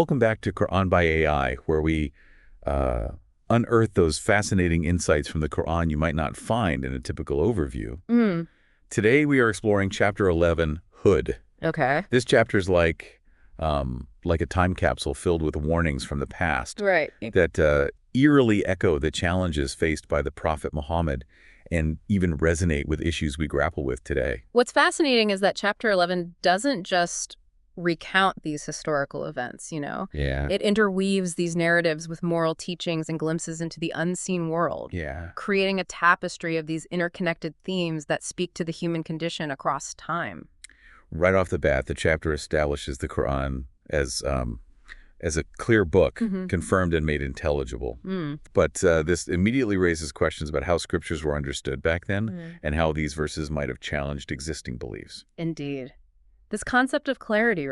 Welcome back to Quran by AI, where we unearth those fascinating insights from the Quran you might not find in a typical overview. Today we are exploring Chapter 11, Hud. Okay. This chapter is like a time capsule filled with warnings from the past that eerily echo the challenges faced by the Prophet Muhammad and even resonate with issues we grapple with today. What's fascinating is that Chapter 11 doesn't just recount these historical events, Yeah. It interweaves these narratives with moral teachings and glimpses into the unseen world, creating a tapestry of these interconnected themes that speak to the human condition across time. Right off the bat, the chapter establishes the Quran as a clear book, confirmed and made intelligible. But this immediately raises questions about how scriptures were understood back then and how these verses might have challenged existing beliefs. Indeed. This concept of clarity,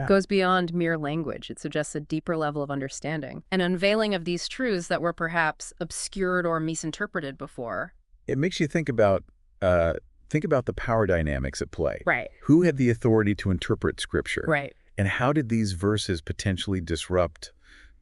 goes beyond mere language. It suggests a deeper level of understanding, an unveiling of these truths that were perhaps obscured or misinterpreted before. It makes you think about the power dynamics at play. Right. Who had the authority to interpret scripture? Right. And how did these verses potentially disrupt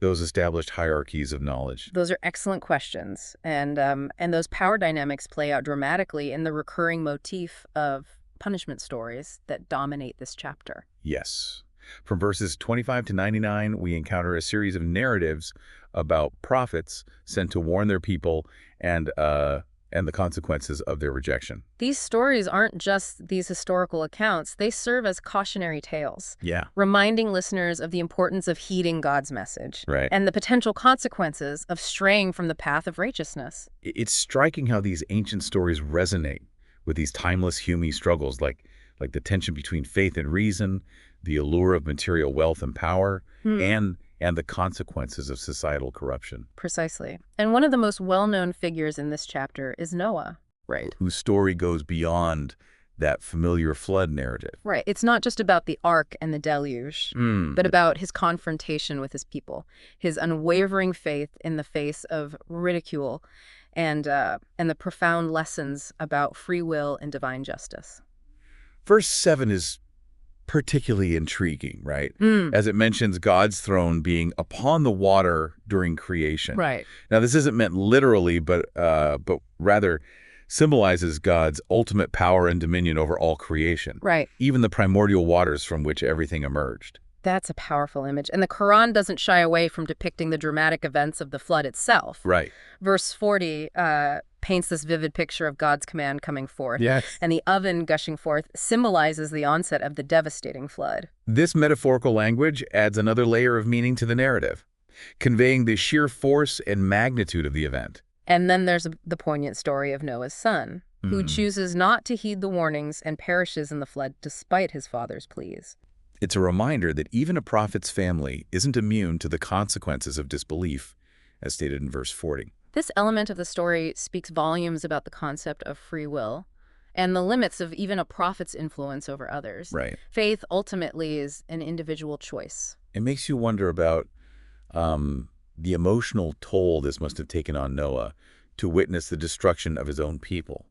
those established hierarchies of knowledge? Those are excellent questions. And those power dynamics play out dramatically in the recurring motif of punishment stories that dominate this chapter. Yes. From verses 25 to 99, we encounter a series of narratives about prophets sent to warn their people and the consequences of their rejection. These stories aren't just these historical accounts. They serve as cautionary tales, reminding listeners of the importance of heeding God's message and the potential consequences of straying from the path of righteousness. It's striking how these ancient stories resonate with these timeless human struggles, like the tension between faith and reason, the allure of material wealth and power, and the consequences of societal corruption. Precisely. And one of the most well-known figures in this chapter is Noah. Whose story goes beyond that familiar flood narrative. It's not just about the ark and the deluge, but about his confrontation with his people, his unwavering faith in the face of ridicule, and the profound lessons about free will and divine justice. Verse 7 is particularly intriguing, as it mentions God's throne being upon the water during creation. Now, this isn't meant literally, but rather symbolizes God's ultimate power and dominion over all creation. Even the primordial waters from which everything emerged. That's a powerful image. And the Quran doesn't shy away from depicting the dramatic events of the flood itself. Verse 40 paints this vivid picture of God's command coming forth. And the oven gushing forth symbolizes the onset of the devastating flood. This metaphorical language adds another layer of meaning to the narrative, conveying the sheer force and magnitude of the event. And then there's the poignant story of Noah's son, who chooses not to heed the warnings and perishes in the flood despite his father's pleas. It's a reminder that even a prophet's family isn't immune to the consequences of disbelief, as stated in verse 40. This element of the story speaks volumes about the concept of free will and the limits of even a prophet's influence over others. Faith ultimately is an individual choice. It makes you wonder about the emotional toll this must have taken on Noah to witness the destruction of his own people,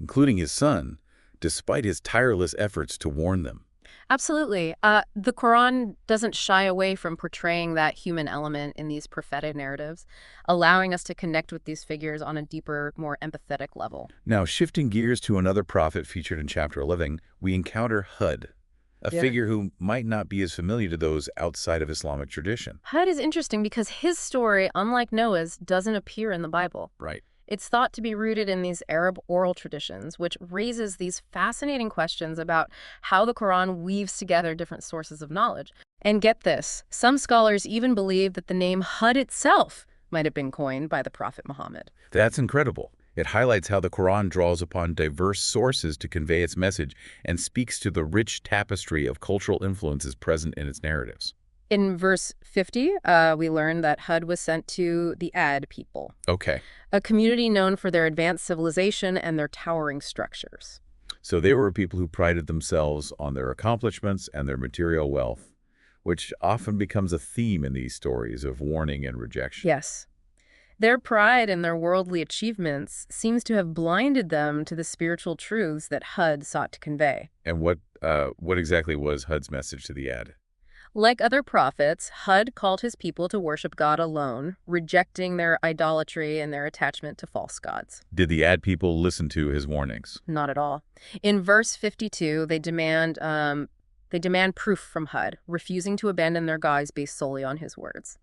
including his son, despite his tireless efforts to warn them. Absolutely. The Quran doesn't shy away from portraying that human element in these prophetic narratives, allowing us to connect with these figures on a deeper, more empathetic level. Now, shifting gears to another prophet featured in Chapter 11, we encounter Hud, a figure who might not be as familiar to those outside of Islamic tradition. Hud is interesting because his story, unlike Noah's, doesn't appear in the Bible. It's thought to be rooted in these Arab oral traditions, which raises these fascinating questions about how the Quran weaves together different sources of knowledge. And get this, some scholars even believe that the name Hud itself might have been coined by the Prophet Muhammad. That's incredible. It highlights how the Quran draws upon diverse sources to convey its message and speaks to the rich tapestry of cultural influences present in its narratives. In verse 50, we learn that Hud was sent to the Ad people, a community known for their advanced civilization and their towering structures. So they were people who prided themselves on their accomplishments and their material wealth, which often becomes a theme in these stories of warning and rejection. Yes. Their pride in their worldly achievements seems to have blinded them to the spiritual truths that Hud sought to convey. And what exactly was Hud's message to the Ad? Like other prophets, Hud called his people to worship God alone, rejecting their idolatry and their attachment to false gods. Did the Ad people listen to his warnings? Not at all. In verse 52, they demand proof from Hud, refusing to abandon their gods based solely on his words.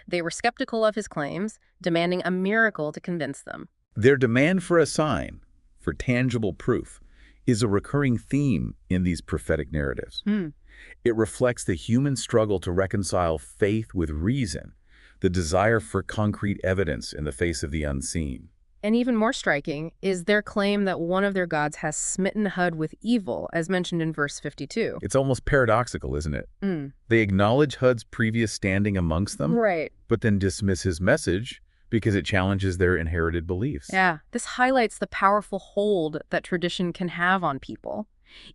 They were skeptical of his claims, demanding a miracle to convince them. Their demand for a sign, for tangible proof, is a recurring theme in these prophetic narratives. It reflects the human struggle to reconcile faith with reason, the desire for concrete evidence in the face of the unseen. And even more striking is their claim that one of their gods has smitten Hud with evil, as mentioned in verse 52. It's almost paradoxical, isn't it? They acknowledge Hud's previous standing amongst them, right, but then dismiss his message because it challenges their inherited beliefs. Yeah, this highlights the powerful hold that tradition can have on people,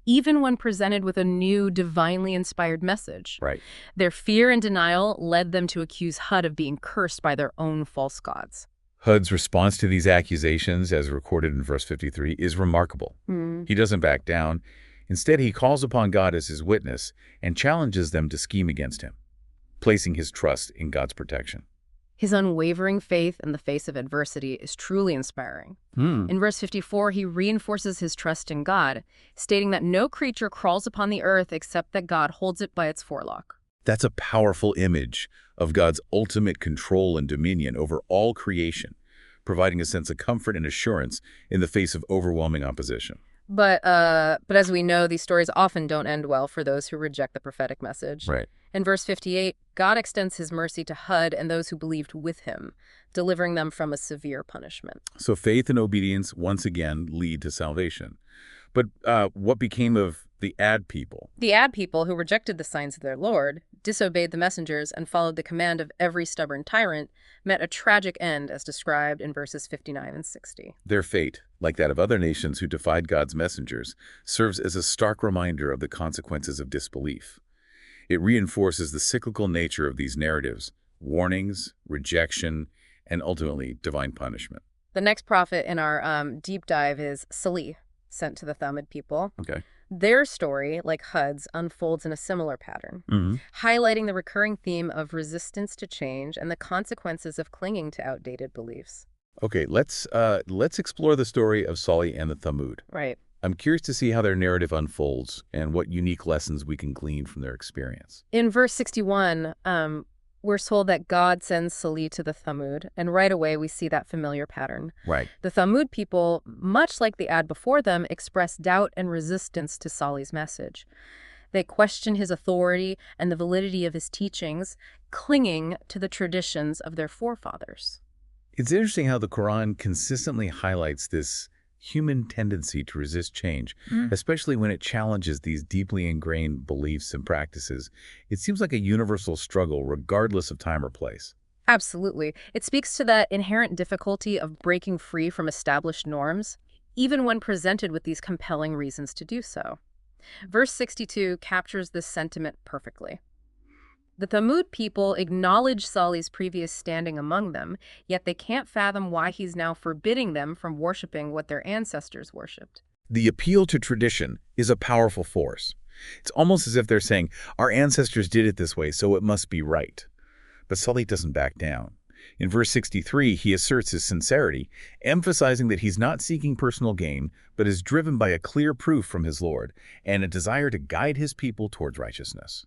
even when presented with a new, divinely inspired message. Right. Their fear and denial led them to accuse Hud of being cursed by their own false gods. Hud's response to these accusations, as recorded in verse 53, is remarkable. He doesn't back down. Instead, he calls upon God as his witness and challenges them to scheme against him, placing his trust in God's protection. His unwavering faith in the face of adversity is truly inspiring. In verse 54, he reinforces his trust in God, stating that no creature crawls upon the earth except that God holds it by its forelock. That's a powerful image of God's ultimate control and dominion over all creation, providing a sense of comfort and assurance in the face of overwhelming opposition. But as we know, these stories often don't end well for those who reject the prophetic message. Right. In verse 58, God extends his mercy to Hud and those who believed with him, delivering them from a severe punishment. So faith and obedience once again lead to salvation. But what became of the Ad people? The Ad people, who rejected the signs of their Lord, disobeyed the messengers, and followed the command of every stubborn tyrant, met a tragic end as described in verses 59 and 60. Their fate, like that of other nations who defied God's messengers, serves as a stark reminder of the consequences of disbelief. It reinforces the cyclical nature of these narratives: warnings, rejection, and ultimately divine punishment. The next prophet in our deep dive is Salih, sent to the Thamud people. Okay. Their story, like Hud's, unfolds in a similar pattern, highlighting the recurring theme of resistance to change and the consequences of clinging to outdated beliefs. Okay, let's explore the story of Salih and the Thamud. Right. I'm curious to see how their narrative unfolds and what unique lessons we can glean from their experience. In verse 61, we're told that God sends Salih to the Thamud, and right away we see that familiar pattern. Right. The Thamud people, much like the Ad before them, express doubt and resistance to Salih's message. They question his authority and the validity of his teachings, clinging to the traditions of their forefathers. It's interesting how the Quran consistently highlights this human tendency to resist change, especially when it challenges these deeply ingrained beliefs and practices. It seems like a universal struggle, regardless of time or place. Absolutely. It speaks to that inherent difficulty of breaking free from established norms, even when presented with these compelling reasons to do so. Verse 62 captures this sentiment perfectly. The Thamud people acknowledge Salih's previous standing among them, yet they can't fathom why he's now forbidding them from worshiping what their ancestors worshipped. The appeal to tradition is a powerful force. It's almost as if they're saying, our ancestors did it this way, so it must be right. But Salih doesn't back down. In verse 63, he asserts his sincerity, emphasizing that he's not seeking personal gain, but is driven by a clear proof from his Lord and a desire to guide his people towards righteousness.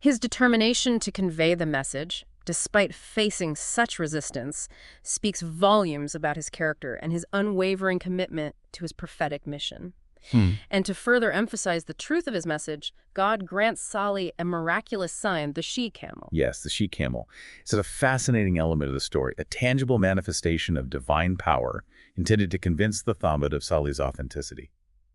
His determination to convey the message, despite facing such resistance, speaks volumes about his character and his unwavering commitment to his prophetic mission. And to further emphasize the truth of his message, God grants Salih a miraculous sign, the She-Camel. Yes, the She-Camel. It's a fascinating element of the story, a tangible manifestation of divine power intended to convince the Thamud of Salih's authenticity.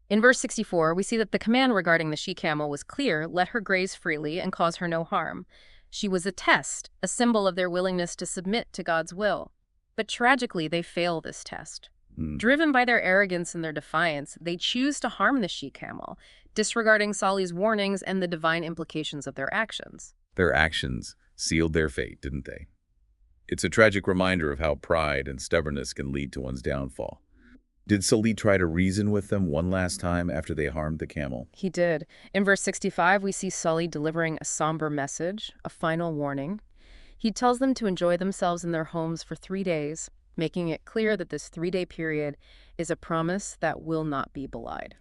In verse 64, we see that the command regarding the She-Camel was clear: let her graze freely and cause her no harm. She was a test, a symbol of their willingness to submit to God's will. But tragically, they fail this test. Driven by their arrogance and their defiance, they choose to harm the She-Camel, disregarding Salih's warnings and the divine implications of their actions. Their actions sealed their fate, didn't they? It's a tragic reminder of how pride and stubbornness can lead to one's downfall. Did Salih try to reason with them one last time after they harmed the camel? He did. In verse 65, we see Salih delivering a somber message, a final warning. He tells them to enjoy themselves in their homes for 3 days, making it clear that this 3-day period is a promise that will not be belied.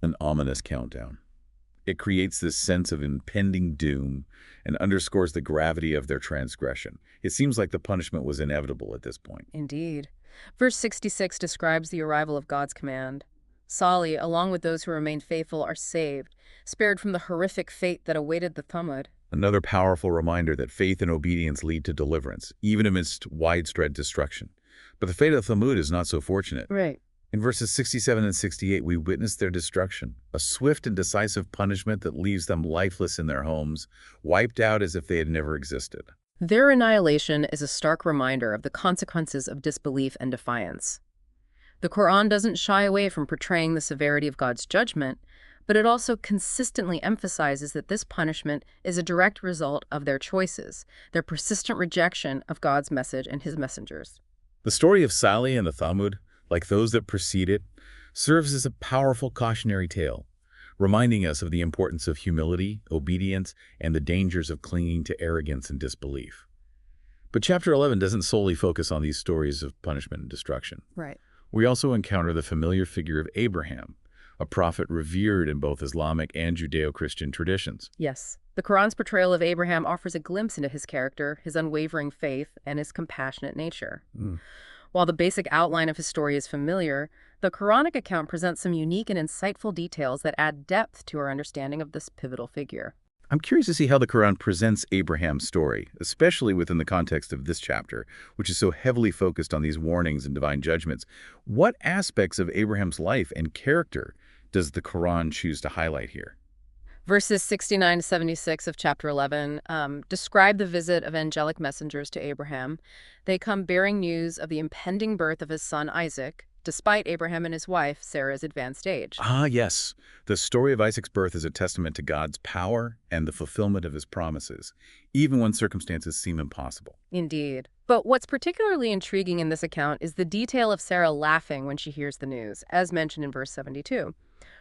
An ominous countdown. It creates this sense of impending doom and underscores the gravity of their transgression. It seems like the punishment was inevitable at this point. Indeed. Verse 66 describes the arrival of God's command. Salih, along with those who remained faithful, are saved, spared from the horrific fate that awaited the Thamud. Another powerful reminder that faith and obedience lead to deliverance, even amidst widespread destruction. But the fate of Thamud is not so fortunate. Right. In verses 67 and 68, we witness their destruction, a swift and decisive punishment that leaves them lifeless in their homes, wiped out as if they had never existed. Their annihilation is a stark reminder of the consequences of disbelief and defiance. The Quran doesn't shy away from portraying the severity of God's judgment, but it also consistently emphasizes that this punishment is a direct result of their choices, their persistent rejection of God's message and his messengers. The story of Salih and the Thamud, like those that precede it, serves as a powerful cautionary tale, reminding us of the importance of humility, obedience, and the dangers of clinging to arrogance and disbelief. But chapter 11 doesn't solely focus on these stories of punishment and destruction. Right. We also encounter the familiar figure of Abraham, a prophet revered in both Islamic and Judeo-Christian traditions. Yes. The Quran's portrayal of Abraham offers a glimpse into his character, his unwavering faith, and his compassionate nature. While the basic outline of his story is familiar, the Quranic account presents some unique and insightful details that add depth to our understanding of this pivotal figure. I'm curious to see how the Quran presents Abraham's story, especially within the context of this chapter, which is so heavily focused on these warnings and divine judgments. What aspects of Abraham's life and character does the Quran choose to highlight here? Verses 69 to 76 of chapter 11 describe the visit of angelic messengers to Abraham. They come bearing news of the impending birth of his son Isaac, despite Abraham and his wife Sarah's advanced age. Ah, yes. The story of Isaac's birth is a testament to God's power and the fulfillment of his promises, even when circumstances seem impossible. Indeed. But what's particularly intriguing in this account is the detail of Sarah laughing when she hears the news, as mentioned in verse 72.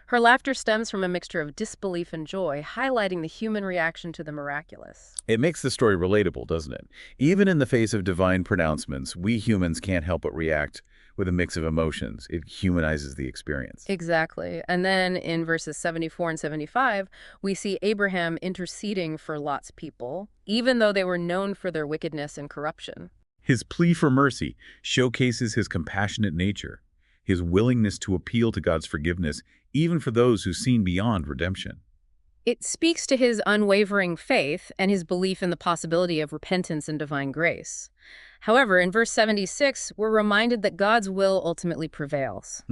Her laughter stems from a mixture of disbelief and joy, highlighting the human reaction to the miraculous. It makes the story relatable, doesn't it? Even in the face of divine pronouncements, we humans can't help but react with a mix of emotions. It humanizes the experience. Exactly. And then in verses 74 and 75, we see Abraham interceding for Lot's people, even though they were known for their wickedness and corruption. His plea for mercy showcases his compassionate nature, his willingness to appeal to God's forgiveness, even for those who've seen beyond redemption. It speaks to his unwavering faith and his belief in the possibility of repentance and divine grace. However, in verse 76, we're reminded that God's will ultimately prevails.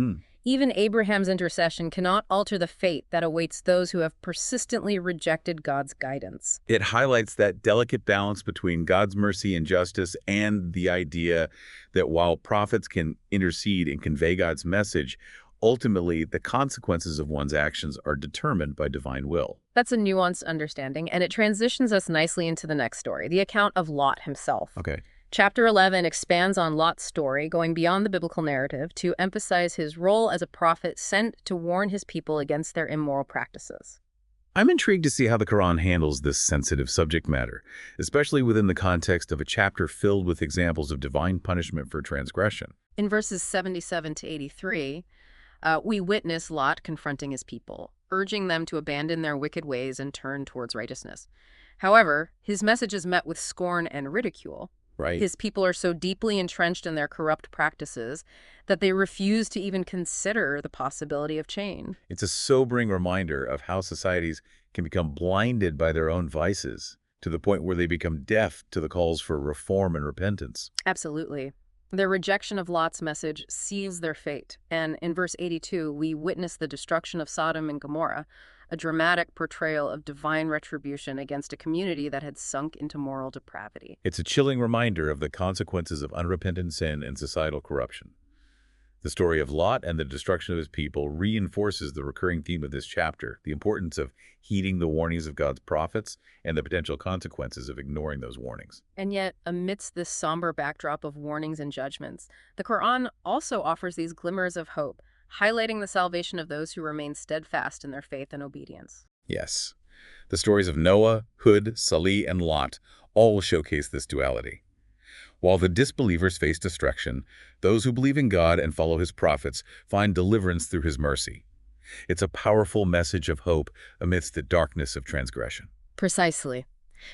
Even Abraham's intercession cannot alter the fate that awaits those who have persistently rejected God's guidance. It highlights that delicate balance between God's mercy and justice and the idea that while prophets can intercede and convey God's message, ultimately the consequences of one's actions are determined by divine will. That's a nuanced understanding, and it transitions us nicely into the next story, the account of Lot himself. Okay. Chapter 11 expands on Lot's story, going beyond the biblical narrative to emphasize his role as a prophet sent to warn his people against their immoral practices. I'm intrigued to see how the Quran handles this sensitive subject matter, especially within the context of a chapter filled with examples of divine punishment for transgression. In verses 77 to 83, we witness Lot confronting his people, urging them to abandon their wicked ways and turn towards righteousness. However, his message is met with scorn and ridicule. Right. His people are so deeply entrenched in their corrupt practices that they refuse to even consider the possibility of change. It's a sobering reminder of how societies can become blinded by their own vices to the point where they become deaf to the calls for reform and repentance. Absolutely. Their rejection of Lot's message seals their fate. And in verse 82, we witness the destruction of Sodom and Gomorrah, a dramatic portrayal of divine retribution against a community that had sunk into moral depravity. It's a chilling reminder of the consequences of unrepentant sin and societal corruption. The story of Lot and the destruction of his people reinforces the recurring theme of this chapter, the importance of heeding the warnings of God's prophets and the potential consequences of ignoring those warnings. And yet, amidst this somber backdrop of warnings and judgments, the Quran also offers these glimmers of hope, highlighting the salvation of those who remain steadfast in their faith and obedience. Yes. The stories of Noah, Hud, Salih, and Lot all showcase this duality. While the disbelievers face destruction, those who believe in God and follow his prophets find deliverance through his mercy. It's a powerful message of hope amidst the darkness of transgression. Precisely.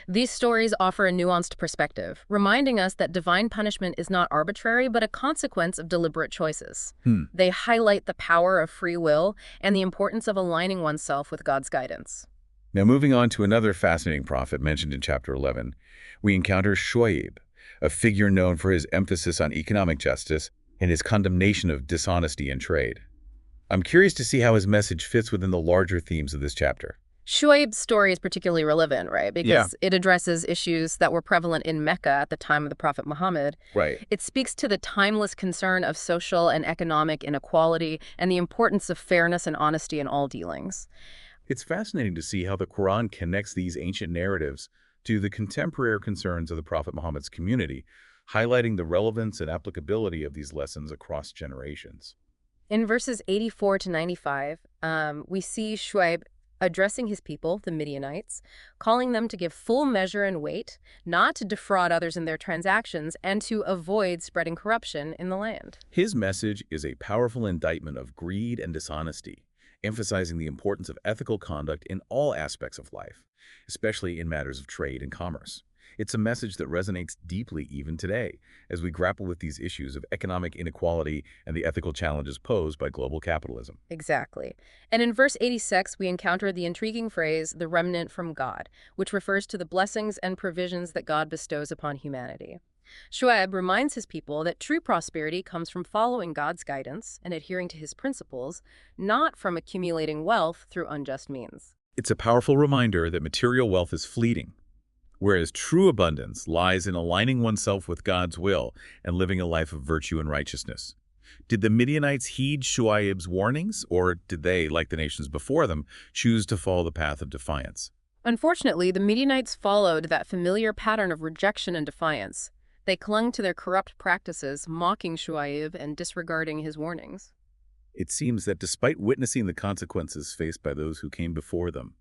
These stories offer a nuanced perspective, reminding us that divine punishment is not arbitrary but a consequence of deliberate choices. They highlight the power of free will and the importance of aligning oneself with God's guidance. Now, moving on to another fascinating prophet mentioned in chapter 11, we encounter Shu'aib, a figure known for his emphasis on economic justice and his condemnation of dishonesty in trade. I'm curious to see how his message fits within the larger themes of this chapter. Shu'aib's story is particularly relevant, right? Because it addresses issues that were prevalent in Mecca at the time of the Prophet Muhammad. Right. It speaks to the timeless concern of social and economic inequality and the importance of fairness and honesty in all dealings. It's fascinating to see how the Quran connects these ancient narratives to the contemporary concerns of the Prophet Muhammad's community, highlighting the relevance and applicability of these lessons across generations. In verses 84 to 95, we see Shu'aib addressing his people, the Midianites, calling them to give full measure and weight, not to defraud others in their transactions, and to avoid spreading corruption in the land. His message is a powerful indictment of greed and dishonesty, emphasizing the importance of ethical conduct in all aspects of life, especially in matters of trade and commerce. It's a message that resonates deeply even today, as we grapple with these issues of economic inequality and the ethical challenges posed by global capitalism. Exactly. And in verse 86, we encounter the intriguing phrase, the remnant from God, which refers to the blessings and provisions that God bestows upon humanity. Shu'aib reminds his people that true prosperity comes from following God's guidance and adhering to his principles, not from accumulating wealth through unjust means. It's a powerful reminder that material wealth is fleeting, whereas true abundance lies in aligning oneself with God's will and living a life of virtue and righteousness. Did the Midianites heed Shu'aib's warnings, or did they, like the nations before them, choose to follow the path of defiance? Unfortunately, the Midianites followed that familiar pattern of rejection and defiance. They clung to their corrupt practices, mocking Shu'aib and disregarding his warnings. It seems that despite witnessing the consequences faced by those who came before them,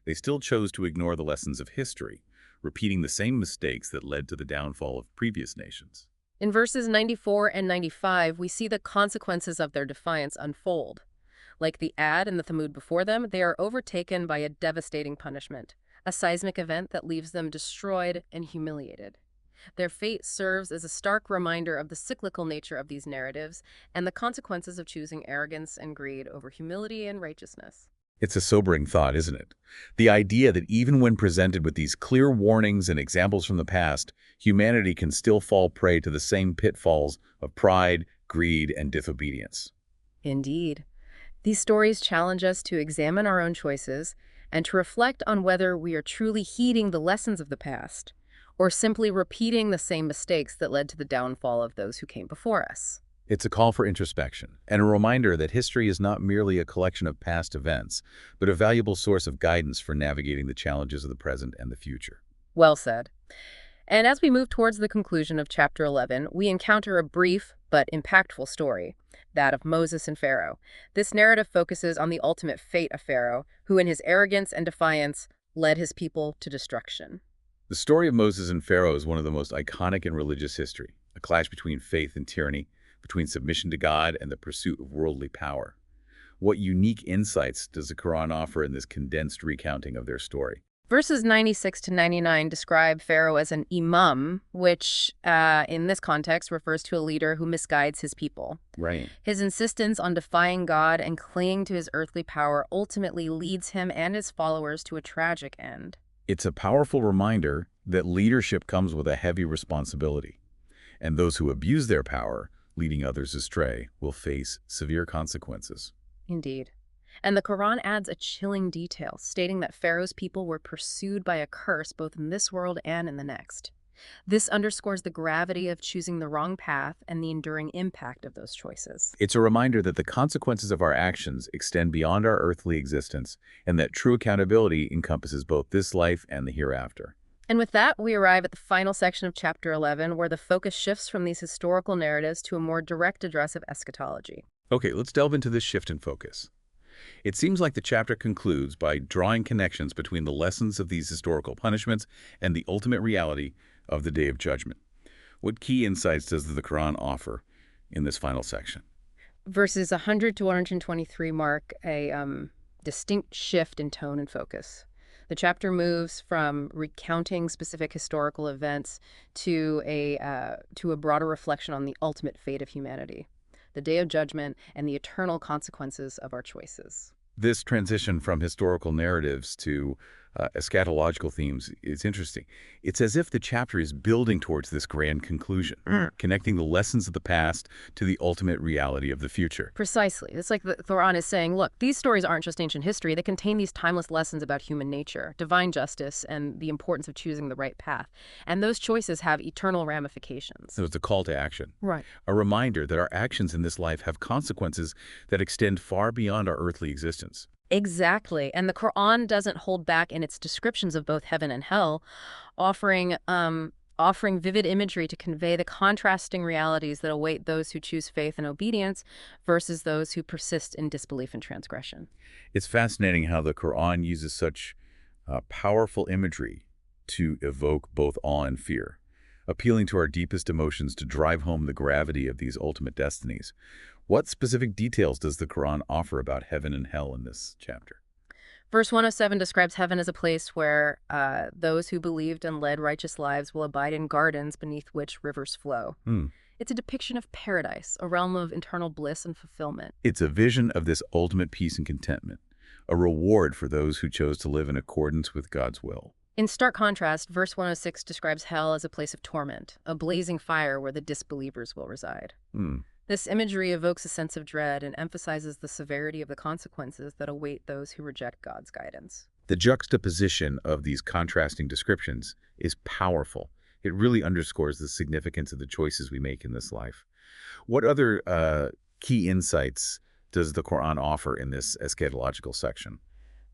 they still chose to ignore the lessons of history, repeating the same mistakes that led to the downfall of previous nations. In verses 94 and 95, we see the consequences of their defiance unfold. Like the Ad and the Thamud before them, they are overtaken by a devastating punishment, a seismic event that leaves them destroyed and humiliated. Their fate serves as a stark reminder of the cyclical nature of these narratives and the consequences of choosing arrogance and greed over humility and righteousness. It's a sobering thought, isn't it? The idea that even when presented with these clear warnings and examples from the past, humanity can still fall prey to the same pitfalls of pride, greed, and disobedience. Indeed. These stories challenge us to examine our own choices and to reflect on whether we are truly heeding the lessons of the past, or simply repeating the same mistakes that led to the downfall of those who came before us. It's a call for introspection and a reminder that history is not merely a collection of past events, but a valuable source of guidance for navigating the challenges of the present and the future. Well said. And as we move towards the conclusion of chapter 11, we encounter a brief but impactful story, that of Moses and Pharaoh. This narrative focuses on the ultimate fate of Pharaoh, who in his arrogance and defiance led his people to destruction. The story of Moses and Pharaoh is one of the most iconic in religious history, a clash between faith and tyranny, between submission to God and the pursuit of worldly power. What unique insights does the Quran offer in this condensed recounting of their story? Verses 96 to 99 describe Pharaoh as an imam, which in this context refers to a leader who misguides his people. Right. His insistence on defying God and clinging to his earthly power ultimately leads him and his followers to a tragic end. It's a powerful reminder that leadership comes with a heavy responsibility, and those who abuse their power, leading others astray, will face severe consequences. Indeed. And the Quran adds a chilling detail, stating that Pharaoh's people were pursued by a curse both in this world and in the next. This underscores the gravity of choosing the wrong path and the enduring impact of those choices. It's a reminder that the consequences of our actions extend beyond our earthly existence, and that true accountability encompasses both this life and the hereafter. And with that, we arrive at the final section of Chapter 11, where the focus shifts from these historical narratives to a more direct address of eschatology. Okay, let's delve into this shift in focus. It seems like the chapter concludes by drawing connections between the lessons of these historical punishments and the ultimate reality of the Day of Judgment. What key insights does the Quran offer in this final section? Verses 100 to 123 mark a distinct shift in tone and focus. The chapter moves from recounting specific historical events to a broader reflection on the ultimate fate of humanity, the Day of Judgment, and the eternal consequences of our choices. This transition from historical narratives to eschatological themes is interesting. It's as if the chapter is building towards this grand conclusion, connecting the lessons of the past to the ultimate reality of the future. Precisely. It's like the Quran is saying, look, these stories aren't just ancient history. They contain these timeless lessons about human nature, divine justice, and the importance of choosing the right path. And those choices have eternal ramifications. So it's a call to action. Right. A reminder that our actions in this life have consequences that extend far beyond our earthly existence. Exactly. And the Quran doesn't hold back in its descriptions of both heaven and hell, offering vivid imagery to convey the contrasting realities that await those who choose faith and obedience versus those who persist in disbelief and transgression. It's fascinating how the Quran uses such powerful imagery to evoke both awe and fear, appealing to our deepest emotions to drive home the gravity of these ultimate destinies. What specific details does the Quran offer about heaven and hell in this chapter? Verse 107 describes heaven as a place where those who believed and led righteous lives will abide in gardens beneath which rivers flow. It's a depiction of paradise, a realm of eternal bliss and fulfillment. It's a vision of this ultimate peace and contentment, a reward for those who chose to live in accordance with God's will. In stark contrast, verse 106 describes hell as a place of torment, a blazing fire where the disbelievers will reside. This imagery evokes a sense of dread and emphasizes the severity of the consequences that await those who reject God's guidance. The juxtaposition of these contrasting descriptions is powerful. It really underscores the significance of the choices we make in this life. What other key insights does the Quran offer in this eschatological section?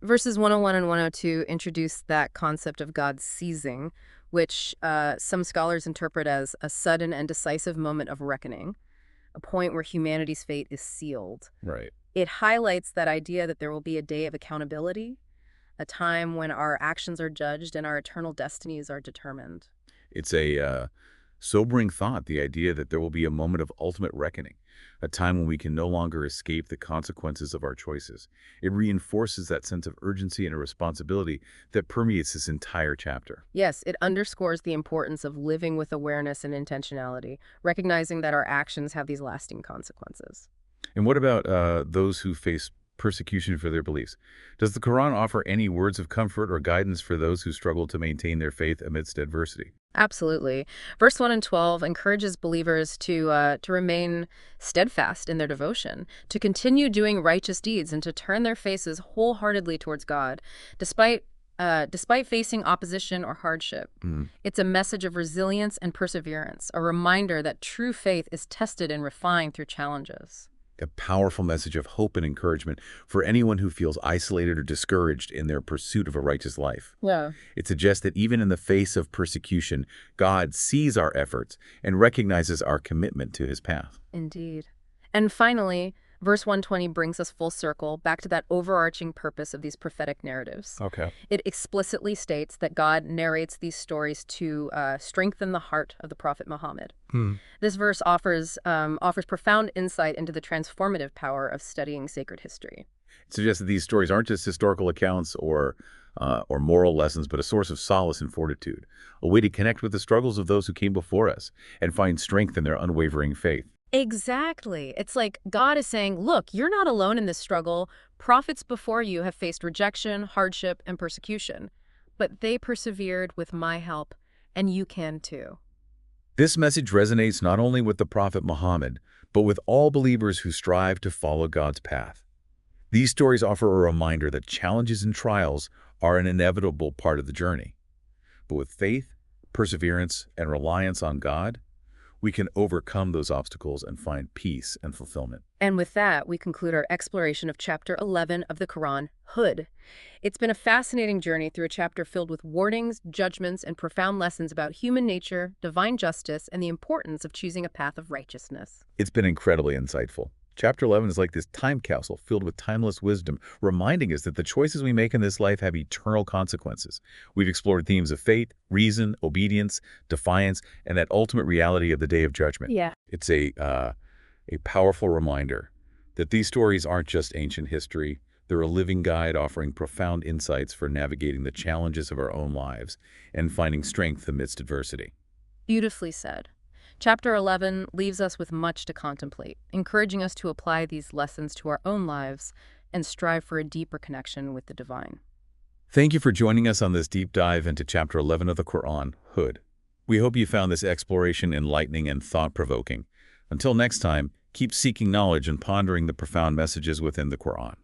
Verses 101 and 102 introduce that concept of God's seizing, which some scholars interpret as a sudden and decisive moment of reckoning, a point where humanity's fate is sealed. Right. It highlights that idea that there will be a day of accountability, a time when our actions are judged and our eternal destinies are determined. It's a sobering thought, the idea that there will be a moment of ultimate reckoning, a time when we can no longer escape the consequences of our choices. It reinforces that sense of urgency and a responsibility that permeates this entire chapter. Yes, it underscores the importance of living with awareness and intentionality, recognizing that our actions have these lasting consequences. And what about those who face persecution for their beliefs? Does the Quran offer any words of comfort or guidance for those who struggle to maintain their faith amidst adversity? Absolutely. Verse 1 and 12 encourages believers to remain steadfast in their devotion, to continue doing righteous deeds, and to turn their faces wholeheartedly towards God, despite facing opposition or hardship. It's a message of resilience and perseverance, a reminder that true faith is tested and refined through challenges. A powerful message of hope and encouragement for anyone who feels isolated or discouraged in their pursuit of a righteous life. Yeah. It suggests that even in the face of persecution, God sees our efforts and recognizes our commitment to his path. Indeed. And finally, verse 120 brings us full circle back to that overarching purpose of these prophetic narratives. Okay. It explicitly states that God narrates these stories to strengthen the heart of the Prophet Muhammad. This verse offers profound insight into the transformative power of studying sacred history. It suggests that these stories aren't just historical accounts or moral lessons, but a source of solace and fortitude, a way to connect with the struggles of those who came before us and find strength in their unwavering faith. Exactly. It's like God is saying, look, you're not alone in this struggle. Prophets before you have faced rejection, hardship, and persecution, but they persevered with my help, and you can too. This message resonates not only with the Prophet Muhammad, but with all believers who strive to follow God's path. These stories offer a reminder that challenges and trials are an inevitable part of the journey. But with faith, perseverance, and reliance on God, we can overcome those obstacles and find peace and fulfillment. And with that, we conclude our exploration of Chapter 11 of the Quran, Hud. It's been a fascinating journey through a chapter filled with warnings, judgments, and profound lessons about human nature, divine justice, and the importance of choosing a path of righteousness. It's been incredibly insightful. Chapter 11 is like this time capsule filled with timeless wisdom, reminding us that the choices we make in this life have eternal consequences. We've explored themes of faith, reason, obedience, defiance, and that ultimate reality of the Day of Judgment. Yeah. It's a powerful reminder that these stories aren't just ancient history. They're a living guide offering profound insights for navigating the challenges of our own lives and finding strength amidst adversity. Beautifully said. Chapter 11 leaves us with much to contemplate, encouraging us to apply these lessons to our own lives and strive for a deeper connection with the divine. Thank you for joining us on this deep dive into Chapter 11 of the Quran, Hud. We hope you found this exploration enlightening and thought-provoking. Until next time, keep seeking knowledge and pondering the profound messages within the Quran.